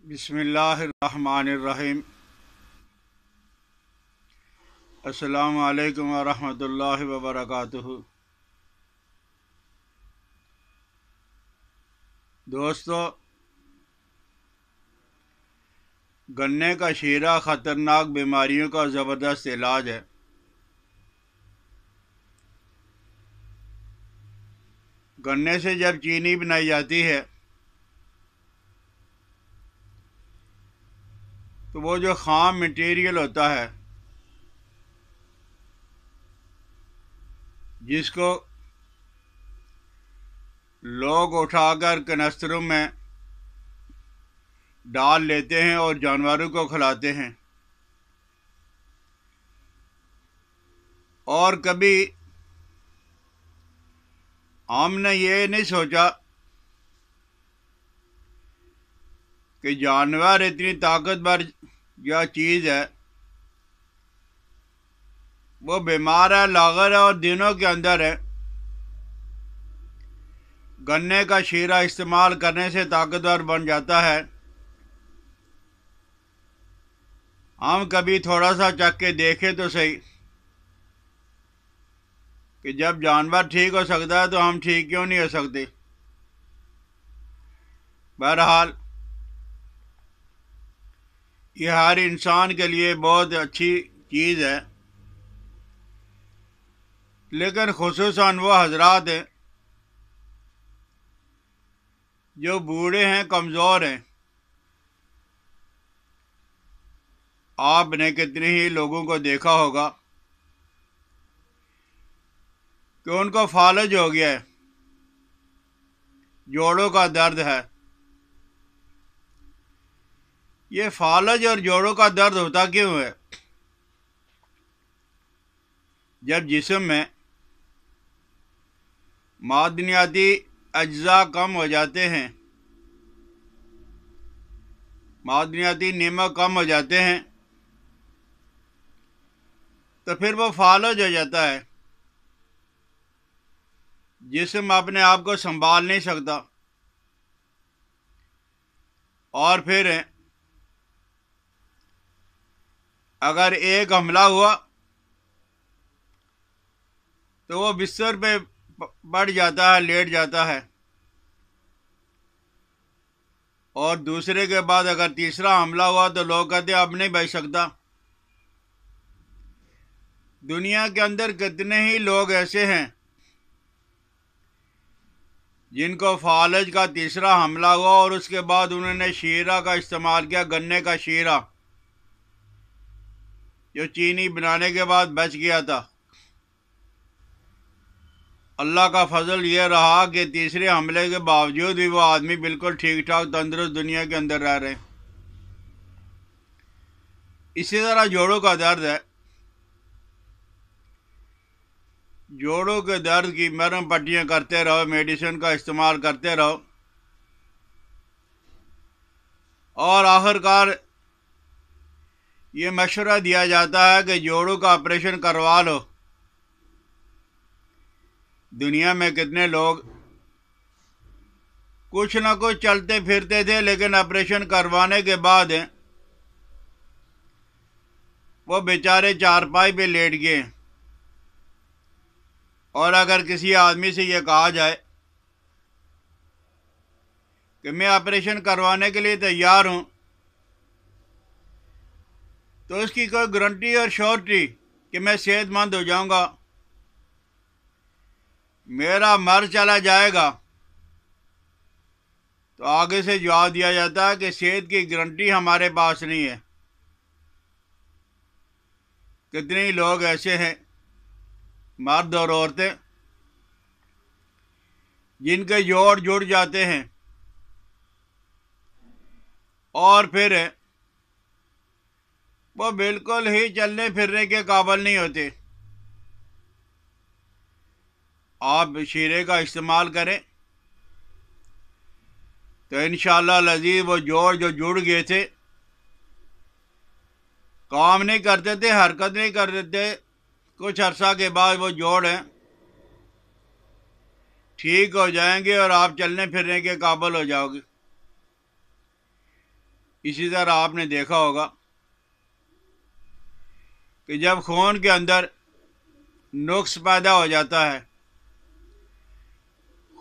بسم اللہ الرحمن الرحیم۔ السلام علیکم ورحمۃ اللہ وبرکاتہ۔ دوستو، گنے کا شیرہ خطرناک بیماریوں کا زبردست علاج ہے۔ گنے سے جب چینی بنائی جاتی ہے تو وہ جو خام مٹیریل ہوتا ہے جس کو لوگ اٹھا کر کنستروں میں ڈال لیتے ہیں اور جانوروں کو کھلاتے ہیں، اور کبھی ہم نے یہ نہیں سوچا کہ جانور اتنی طاقتور یا چیز ہے، وہ بیمار ہے، لاغر ہے اور دنوں کے اندر ہے گنے کا شیرہ استعمال کرنے سے طاقتور بن جاتا ہے۔ ہم کبھی تھوڑا سا چکھ کے دیکھیں تو صحیح کہ جب جانور ٹھیک ہو سکتا ہے تو ہم ٹھیک کیوں نہیں ہو سکتے۔ بہرحال یہ ہر انسان کے لیے بہت اچھی چیز ہے، لیکن خصوصاً وہ حضرات ہیں جو بوڑھے ہیں، کمزور ہیں۔ آپ نے کتنے ہی لوگوں کو دیکھا ہوگا کہ ان کو فالج ہو گیا ہے، جوڑوں کا درد ہے۔ یہ فالج اور جوڑوں کا درد ہوتا کیوں ہے؟ جب جسم میں معدنیاتی اجزاء کم ہو جاتے ہیں، معدنیاتی نمک کم ہو جاتے ہیں تو پھر وہ فالج ہو جاتا ہے۔ جسم اپنے آپ کو سنبھال نہیں سکتا، اور پھر اگر ایک حملہ ہوا تو وہ بستر پہ بڑھ جاتا ہے، لیٹ جاتا ہے، اور دوسرے کے بعد اگر تیسرا حملہ ہوا تو لوگ کہتے ہیں اب نہیں بچ سکتا۔ دنیا کے اندر کتنے ہی لوگ ایسے ہیں جن کو فالج کا تیسرا حملہ ہوا اور اس کے بعد انہوں نے شیرہ کا استعمال کیا، گنے کا شیرہ جو چینی بنانے کے بعد بچ گیا تھا۔ اللہ کا فضل یہ رہا کہ تیسرے حملے کے باوجود بھی وہ آدمی بالکل ٹھیک ٹھاک تندرست دنیا کے اندر رہ رہے ہیں۔ اسی طرح جوڑوں کا درد ہے۔ جوڑوں کے درد کی مرہم پٹیاں کرتے رہو، میڈیسن کا استعمال کرتے رہو، اور آخر کار یہ مشورہ دیا جاتا ہے کہ جوڑوں کا آپریشن کروا لو۔ دنیا میں کتنے لوگ کچھ نہ کچھ چلتے پھرتے تھے، لیکن آپریشن کروانے کے بعد وہ بیچارے چارپائی پہ لیٹ گئے۔ اور اگر کسی آدمی سے یہ کہا جائے کہ میں آپریشن کروانے کے لیے تیار ہوں، تو اس کی کوئی گارنٹی اور شورٹی کہ میں صحت مند ہو جاؤں گا، میرا مرض چلا جائے گا، تو آگے سے جواب دیا جاتا ہے کہ صحت کی گارنٹی ہمارے پاس نہیں ہے۔ کتنے ہی لوگ ایسے ہیں، مرد اور عورتیں، جن کے جوڑ جڑ جاتے ہیں اور پھر وہ بالکل ہی چلنے پھرنے کے قابل نہیں ہوتے۔ آپ شیرے کا استعمال کریں تو انشاءاللہ العزیز وہ جوڑ جو جڑ گئے تھے، کام نہیں کرتے تھے، حرکت نہیں کرتے تھے، کچھ عرصہ کے بعد وہ جوڑ ٹھیک ہو جائیں گے اور آپ چلنے پھرنے کے قابل ہو جاؤ گے۔ इसी तरह आपने देखा होगा कि जब खून के अंदर नुक्स पैदा हो जाता है,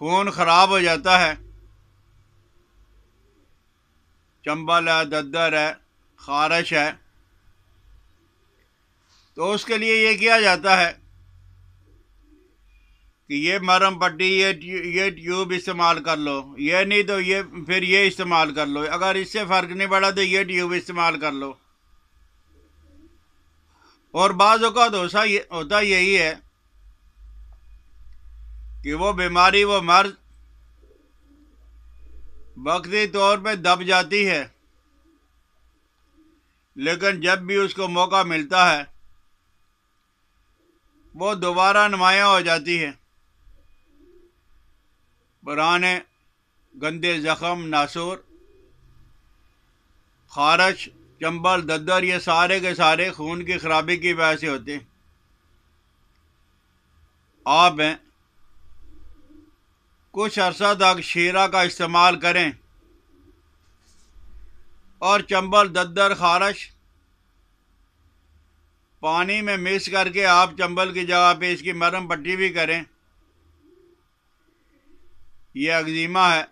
खून ख़राब हो जाता है, चंबल है, दद्दर है, खारश है, तो उसके लिए ये किया जाता है कि ये मरहम पट्टी, ये ट्यूब इस्तेमाल कर लो, ये नहीं तो ये इस्तेमाल कर लो, अगर इससे फ़र्क नहीं पड़ा तो ये ट्यूब इस्तेमाल कर लो। और बाज़ औक़ात होता यही है कि वो बीमारी, वो मर्ज़ वक्ती तौर पे दब जाती है, लेकिन जब भी उसको मौका मिलता है वो दोबारा नुमायाँ हो जाती है। पुराने गंदे ज़ख़म, नासूर, खारश, चंबल, दद्दर, ये सारे के सारे खून की खराबी की वजह से होते हैं। आप कुछ अरसा तक शीरा का इस्तेमाल करें और चंबल, दद्दर, खारश पानी में मिक्स करके आप चंबल की जगह पे इसकी मरहम पट्टी भी करें। ये अग्जिमा है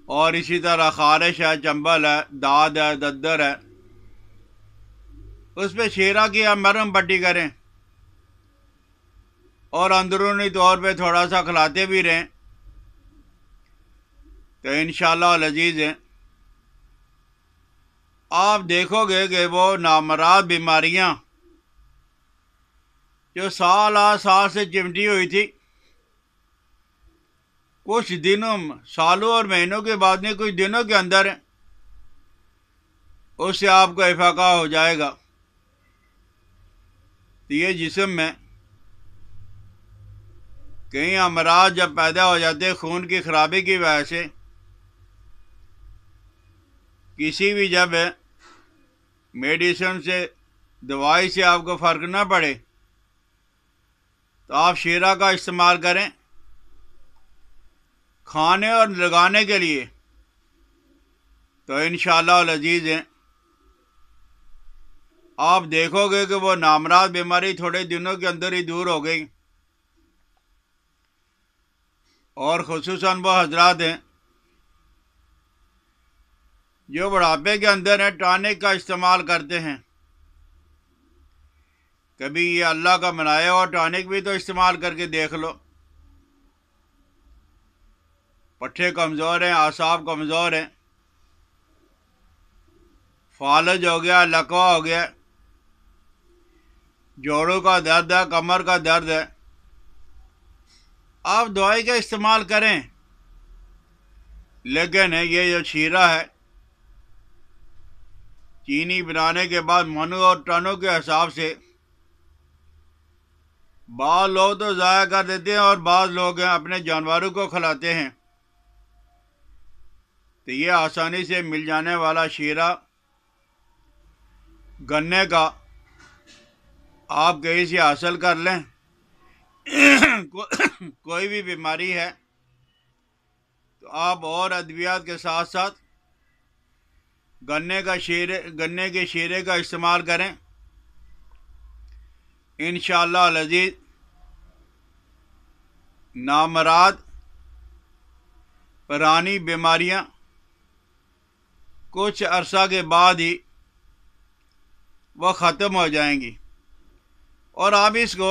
और इसी तरह खारिश है, चंबल है, दाद है, दद्दर है, उस पर शीरा की आप मरहम पट्टी करें और अंदरूनी तौर पे थोड़ा सा खिलाते भी रहें, तो इंशाअल्लाह लजीज हैं आप देखोगे कि वो नामराद बीमारियां जो साल से चिमटी हुई थी, कुछ दिनों, सालों और महीनों के बाद नहीं, कुछ दिनों के अंदर उससे आपको इफाका हो जाएगा। तो ये जिस्म में कई अमराज जब पैदा हो जाते हैं खून की खराबी की वजह से, किसी भी जब मेडिसिन से, दवाई से आपको फ़र्क ना पड़े तो आप शीरा का इस्तेमाल करें खाने और लगाने के लिए, तो इंशाअल्लाह लजीज हैं आप देखोगे कि वो नामराद बीमारी थोड़े दिनों के अंदर ही दूर हो गई। और खुसूसन वो हजरात हैं जो बुढ़ापे के अंदर है, टॉनिक का इस्तेमाल करते हैं, कभी ये अल्लाह का बनाया हुआ टॉनिक भी तो इस्तेमाल करके देख लो। पट्ठे कमज़ोर हैं, आसाब कमज़ोर हैं, फालज हो गया, लकवा हो गया, जोड़ों का दर्द है, कमर का दर्द है, आप दवाई का इस्तेमाल करें, लेकिन ये जो शीरा है चीनी बनाने के बाद मनु और टनों के हिसाब से बाज़ लोग तो ज़ाया कर देते हैं और बाज़ लोग अपने जानवरों को खिलाते हैं। तो ये आसानी से मिल जाने वाला शीरा गन्ने का आप कहीं से हासिल कर लें। कोई भी बीमारी है तो आप और अद्वियात के साथ साथ गन्ने के शीरे का इस्तेमाल करें, इंशाअल्लाह लजीज नामराद पुरानी बीमारियां कुछ अरसा के बाद ही वह ख़त्म हो जाएंगी। और आप इसको,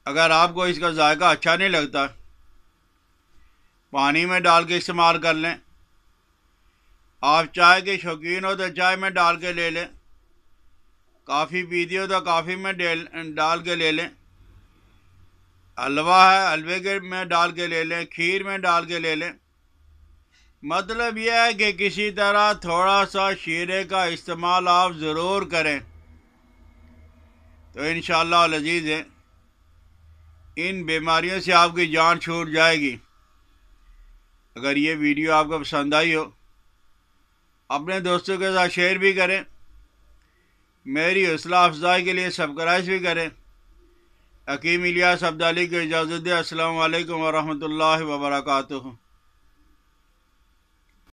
अगर आपको इसका जायका अच्छा नहीं लगता, पानी में डाल के इस्तेमाल कर लें। आप चाय के शौकीन हो तो चाय में डाल के ले लें, काफ़ी पीती हो तो काफ़ी में डाल के ले लें, हलवा है हलवे के में डाल के ले लें, खीर में डाल के ले लें। मतलब यह है कि किसी तरह थोड़ा सा शीरे का इस्तेमाल आप ज़रूर करें, तो इंशाअल्लाह लजीज है इन बीमारियों से आपकी जान छूट जाएगी। अगर ये वीडियो आपको पसंद आई हो, अपने दोस्तों के साथ शेयर भी करें, मेरी हौसला अफजाई के लिए सब्सक्राइब भी करें। हकीम इलियास अब्दाली को इजाज़त दें। अस्सलामु अलैकुम व रहमतुल्लाहि व बरकातुहू।